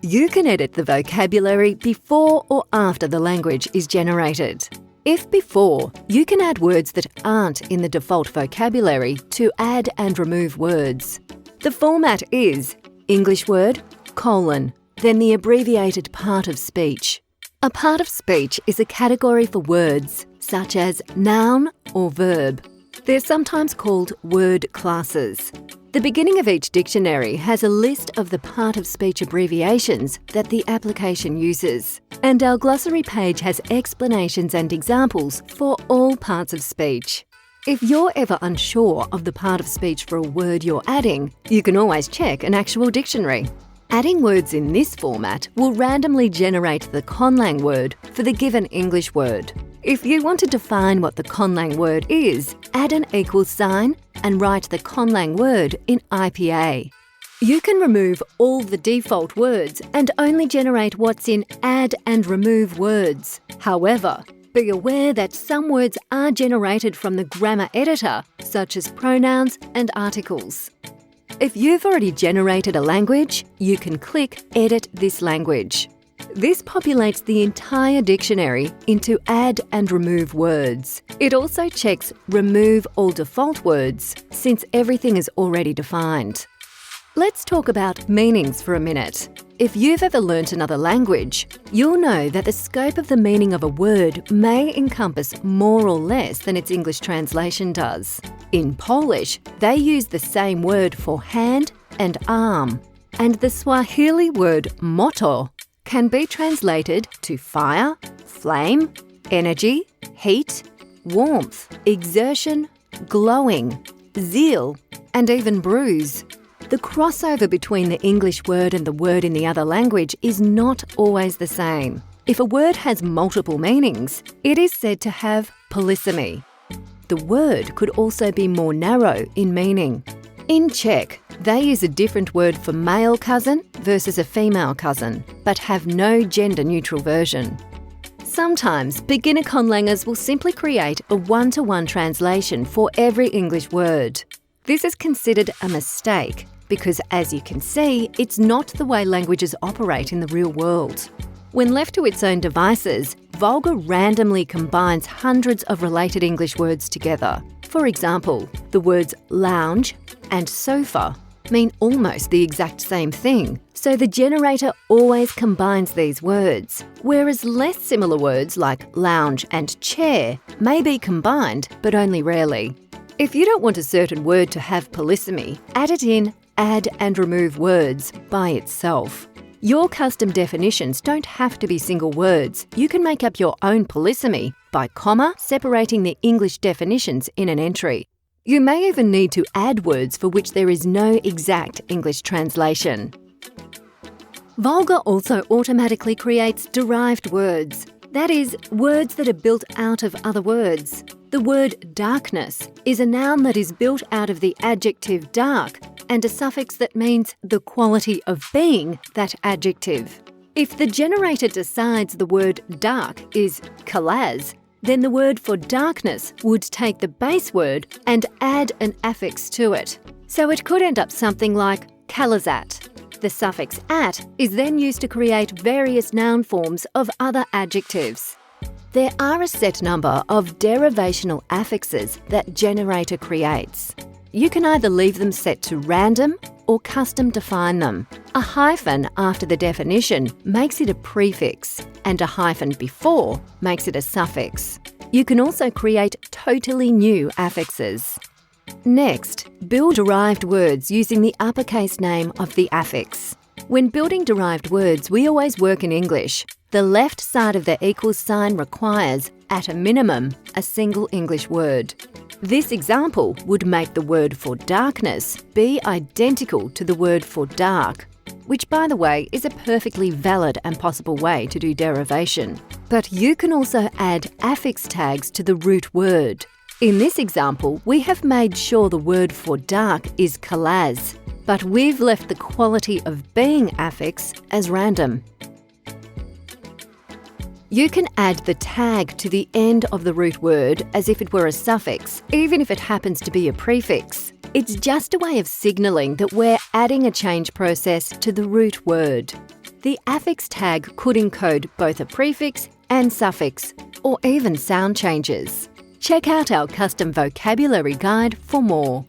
You can edit the vocabulary before or after the language is generated. If before, you can add words that aren't in the default vocabulary to add and remove words. The format is English word, then the abbreviated part of speech. A part of speech is a category for words, such as noun or verb. They're sometimes called word classes. The beginning of each dictionary has a list of the part of speech abbreviations that the application uses. And our glossary page has explanations and examples for all parts of speech. If you're ever unsure of the part of speech for a word you're adding, you can always check an actual dictionary. Adding words in this format will randomly generate the conlang word for the given English word. If you want to define what the conlang word is, add an equal sign and write the conlang word in IPA. You can remove all the default words and only generate what's in add and remove words. However, be aware that some words are generated from the grammar editor, such as pronouns and articles. If you've already generated a language, you can click Edit this language. This populates the entire dictionary into add and remove words. It also checks remove all default words, since everything is already defined. Let's talk about meanings for a minute. If you've ever learnt another language, you'll know that the scope of the meaning of a word may encompass more or less than its English translation does. In Polish, they use the same word for hand and arm, and the Swahili word moto can be translated to fire, flame, energy, heat, warmth, exertion, glowing, zeal, and even bruise. The crossover between the English word and the word in the other language is not always the same. If a word has multiple meanings, it is said to have polysemy. The word could also be more narrow in meaning. In Czech, they use a different word for male cousin versus a female cousin, but have no gender-neutral version. Sometimes, beginner conlangers will simply create a one-to-one translation for every English word. This is considered a mistake because, as you can see, it's not the way languages operate in the real world. When left to its own devices, Vulgar randomly combines hundreds of related English words together. For example, the words lounge and sofa mean almost the exact same thing, so the generator always combines these words, whereas less similar words like lounge and chair may be combined, but only rarely. If you don't want a certain word to have polysemy, add it in add and remove words by itself. Your custom definitions don't have to be single words. You can make up your own polysemy by comma separating the English definitions in an entry. You may even need to add words for which there is no exact English translation. Vulgar also automatically creates derived words. That is, words that are built out of other words. The word darkness is a noun that is built out of the adjective dark and a suffix that means the quality of being that adjective. If the generator decides the word dark is kalaz, then the word for darkness would take the base word and add an affix to it. So it could end up something like kalazat. The suffix at is then used to create various noun forms of other adjectives. There are a set number of derivational affixes that generator creates. You can either leave them set to random or custom define them. A hyphen after the definition makes it a prefix, and a hyphen before makes it a suffix. You can also create totally new affixes. Next, build derived words using the uppercase name of the affix. When building derived words, we always work in English. The left side of the equals sign requires, at a minimum, a single English word. This example would make the word for darkness be identical to the word for dark, which, by the way, is a perfectly valid and possible way to do derivation. But you can also add affix tags to the root word. In this example, we have made sure the word for dark is kalaz, but we've left the quality of being affix as random. You can add the tag to the end of the root word as if it were a suffix, even if it happens to be a prefix. It's just a way of signalling that we're adding a change process to the root word. The affix tag could encode both a prefix and suffix, or even sound changes. Check out our custom vocabulary guide for more.